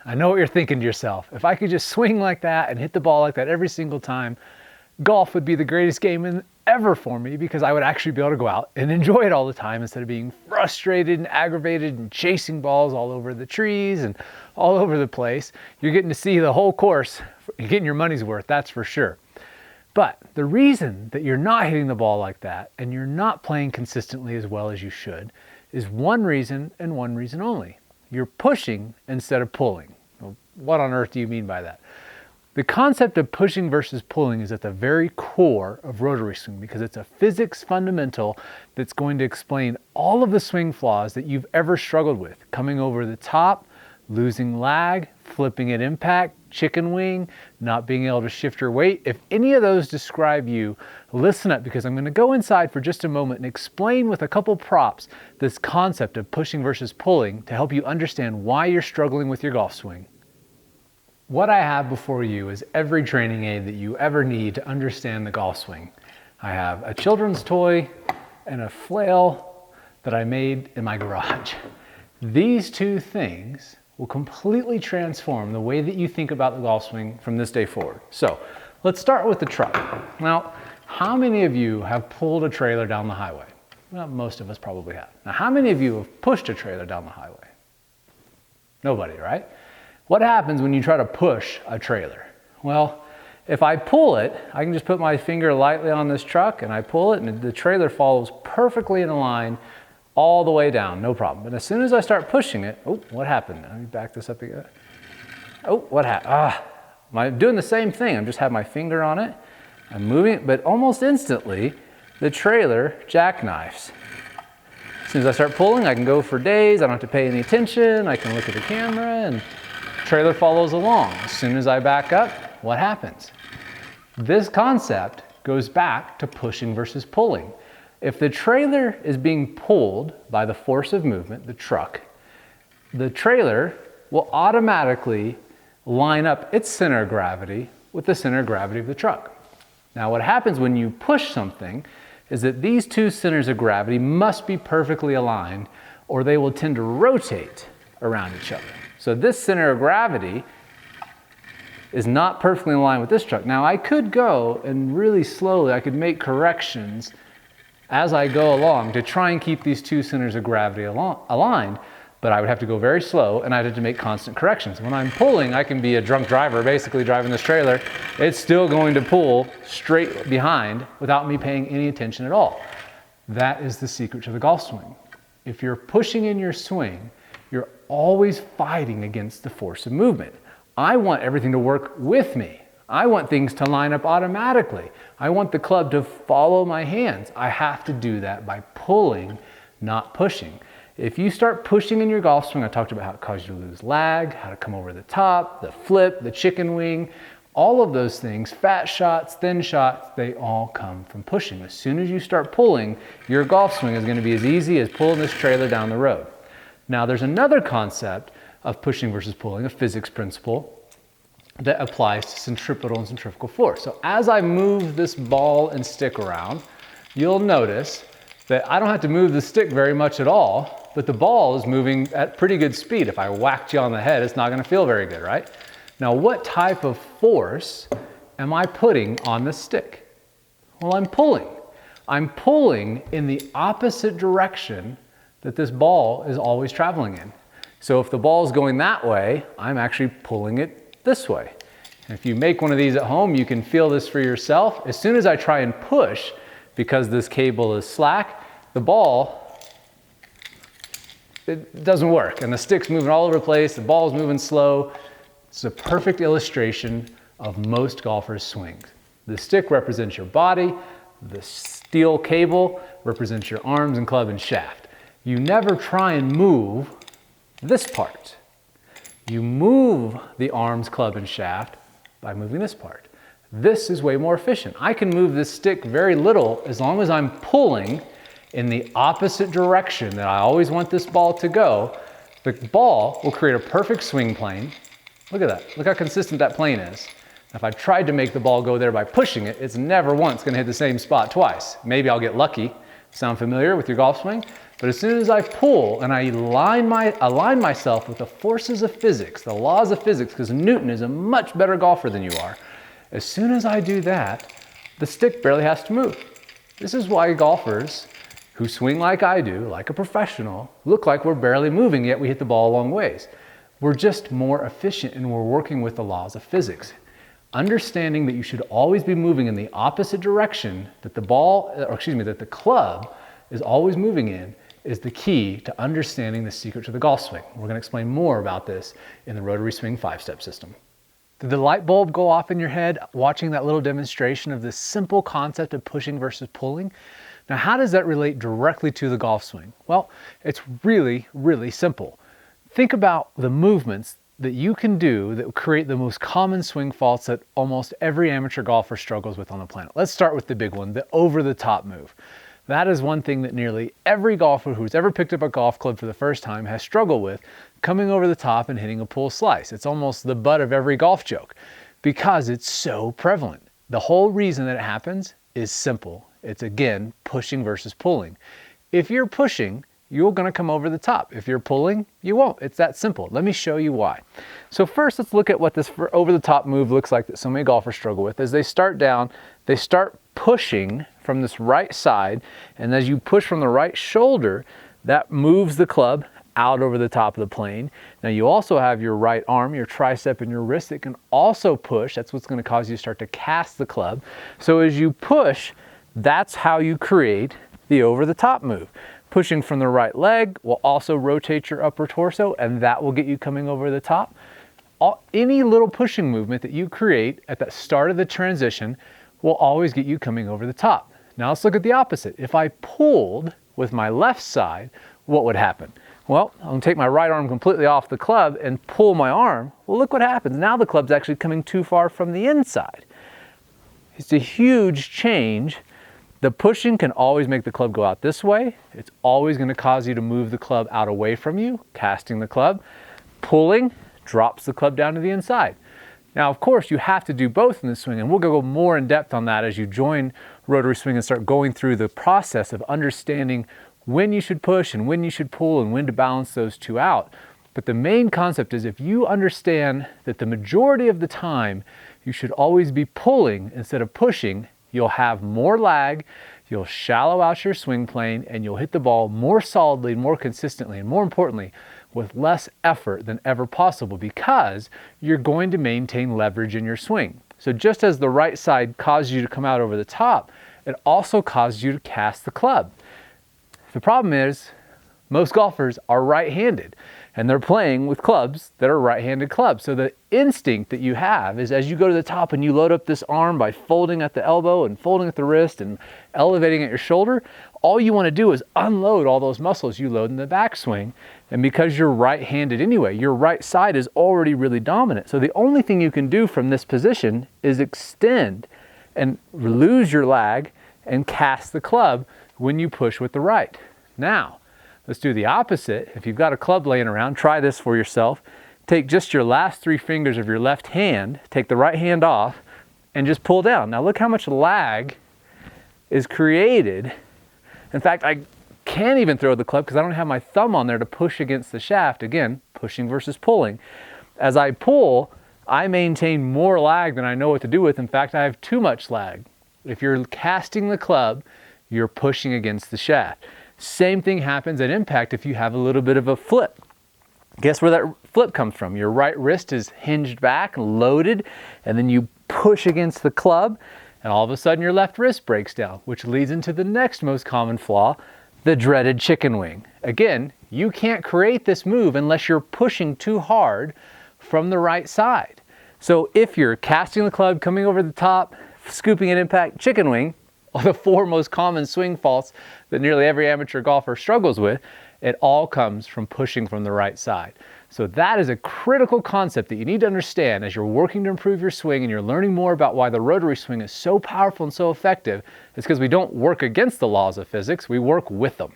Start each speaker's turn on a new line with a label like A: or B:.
A: I know what you're thinking to yourself. If I could just swing like that and hit the ball like that every single time, golf would be the greatest game ever for me, because I would actually be able to go out and enjoy it all the time instead of being frustrated and aggravated and chasing balls all over the trees and all over the place. You're getting to see the whole course. You're getting your money's worth, that's for sure. But the reason that you're not hitting the ball like that and you're not playing consistently as well as you should is one reason and one reason only. You're pushing instead of pulling. Well, what on earth do you mean by that? The concept of pushing versus pulling is at the very core of rotary swing, because it's a physics fundamental that's going to explain all of the swing flaws that you've ever struggled with. Coming over the top, losing lag, flipping at impact, chicken wing, not being able to shift your weight. If any of those describe you, listen up, because I'm going to go inside for just a moment and explain with a couple props this concept of pushing versus pulling to help you understand why you're struggling with your golf swing. What I have before you is every training aid that you ever need to understand the golf swing. I have a children's toy and a flail that I made in my garage. These two things will completely transform the way that you think about the golf swing from this day forward. So let's start with the truck. Now, how many of you have pulled a trailer down the highway? Well, most of us probably have. Now, how many of you have pushed a trailer down the highway? Nobody, right? What happens when you try to push a trailer? Well, if I pull it, I can just put my finger lightly on this truck and I pull it and the trailer follows perfectly in a line all the way down, no problem. But as soon as I start pushing it, oh, what happened? Let me back this up again. Oh, what happened? I'm doing the same thing. I'm just have my finger on it. I'm moving it, but almost instantly, the trailer jackknifes. As soon as I start pulling, I can go for days. I don't have to pay any attention. I can look at the camera and trailer follows along. As soon as I back up, what happens? This concept goes back to pushing versus pulling. If the trailer is being pulled by the force of movement, the truck, the trailer will automatically line up its center of gravity with the center of gravity of the truck. Now, what happens when you push something is that these two centers of gravity must be perfectly aligned, or they will tend to rotate around each other. So this center of gravity is not perfectly in line with this truck. Now I could go and really slowly, I could make corrections as I go along to try and keep these two centers of gravity aligned, but I would have to go very slow and I'd have to make constant corrections. When I'm pulling, I can be a drunk driver basically driving this trailer. It's still going to pull straight behind without me paying any attention at all. That is the secret to the golf swing. If you're pushing in your swing, you're always fighting against the force of movement. I want everything to work with me. I want things to line up automatically. I want the club to follow my hands. I have to do that by pulling, not pushing. If you start pushing in your golf swing, I talked about how it causes you to lose lag, how to come over the top, the flip, the chicken wing, all of those things, fat shots, thin shots, they all come from pushing. As soon as you start pulling, your golf swing is going to be as easy as pulling this trailer down the road. Now, there's another concept of pushing versus pulling, a physics principle that applies to centripetal and centrifugal force. So as I move this ball and stick around, you'll notice that I don't have to move the stick very much at all, but the ball is moving at pretty good speed. If I whacked you on the head, it's not going to feel very good, right? Now, what type of force am I putting on the stick? Well, I'm pulling. I'm pulling in the opposite direction that this ball is always traveling in. So if the ball is going that way, I'm actually pulling it this way. And if you make one of these at home, you can feel this for yourself. As soon as I try and push, because this cable is slack, the ball, it doesn't work. And the stick's moving all over the place, the ball's moving slow. It's a perfect illustration of most golfers' swings. The stick represents your body, the steel cable represents your arms and club and shaft. You never try and move this part. You move the arms, club, and shaft by moving this part. This is way more efficient. I can move this stick very little as long as I'm pulling in the opposite direction that I always want this ball to go. The ball will create a perfect swing plane. Look at that. Look how consistent that plane is. If I tried to make the ball go there by pushing it, it's never once going to hit the same spot twice. Maybe I'll get lucky. Sound familiar with your golf swing? But as soon as I pull and I align myself with the forces of physics, the laws of physics, because Newton is a much better golfer than you are, as soon as I do that, the stick barely has to move. This is why golfers who swing like I do, like a professional, look like we're barely moving, yet we hit the ball a long ways. We're just more efficient and we're working with the laws of physics. Understanding that you should always be moving in the opposite direction that that the club is always moving in is the key to understanding the secret to the golf swing. We're going to explain more about this in the Rotary Swing 5-step system. Did the light bulb go off in your head watching that little demonstration of this simple concept of pushing versus pulling? Now, how does that relate directly to the golf swing? Well, it's really, really simple. Think about the movements that you can do that create the most common swing faults that almost every amateur golfer struggles with on the planet. Let's start with the big one, the over-the-top move. That is one thing that nearly every golfer who's ever picked up a golf club for the first time has struggled with, coming over the top and hitting a pull slice. It's almost the butt of every golf joke because it's so prevalent. The whole reason that it happens is simple. It's, again, pushing versus pulling. If you're pushing, you're going to come over the top. If you're pulling, you won't. It's that simple. Let me show you why. So first, let's look at what this over-the-top move looks like that so many golfers struggle with. As they start down, they start pushing from this right side, and as you push from the right shoulder, that moves the club out over the top of the plane. Now you also have your right arm, your tricep, and your wrist that can also push. That's what's going to cause you to start to cast the club. So as you push, that's how you create the over-the-top move. Pushing from the right leg will also rotate your upper torso, and that will get you coming over the top. Any little pushing movement that you create at the start of the transition will always get you coming over the top. Now let's look at the opposite. If I pulled with my left side, what would happen? Well, I'm going to take my right arm completely off the club and pull my arm. Well, look what happens. Now the club's actually coming too far from the inside. It's a huge change. The pushing can always make the club go out this way. It's always going to cause you to move the club out away from you, casting the club. Pulling drops the club down to the inside. Now, of course, you have to do both in the swing, and we'll go more in depth on that as you join Rotary Swing and start going through the process of understanding when you should push and when you should pull and when to balance those two out. But the main concept is if you understand that the majority of the time you should always be pulling instead of pushing, you'll have more lag, you'll shallow out your swing plane, and you'll hit the ball more solidly, more consistently, and more importantly, with less effort than ever possible because you're going to maintain leverage in your swing. So just as the right side causes you to come out over the top, it also causes you to cast the club. The problem is most golfers are right-handed and they're playing with clubs that are right-handed clubs. So the instinct that you have is as you go to the top and you load up this arm by folding at the elbow and folding at the wrist and elevating at your shoulder, all you want to do is unload all those muscles you load in the backswing. And because you're right-handed anyway, your right side is already really dominant. So the only thing you can do from this position is extend and lose your lag and cast the club when you push with the right. Now, let's do the opposite. If you've got a club laying around, try this for yourself. Take just your last 3 fingers of your left hand, take the right hand off, and just pull down. Now look how much lag is created. In fact, I can't even throw the club because I don't have my thumb on there to push against the shaft. Again, pushing versus pulling. As I pull, I maintain more lag than I know what to do with. In fact, I have too much lag. If you're casting the club, you're pushing against the shaft. Same thing happens at impact if you have a little bit of a flip. Guess where that flip comes from? Your right wrist is hinged back, loaded, and then you push against the club, and all of a sudden your left wrist breaks down, which leads into the next most common flaw, the dreaded chicken wing. Again, you can't create this move unless you're pushing too hard from the right side. So if you're casting the club, coming over the top, scooping at impact, chicken wing, are the 4 most common swing faults that nearly every amateur golfer struggles with. It all comes from pushing from the right side. So that is a critical concept that you need to understand as you're working to improve your swing and you're learning more about why the rotary swing is so powerful and so effective. It's because we don't work against the laws of physics, we work with them.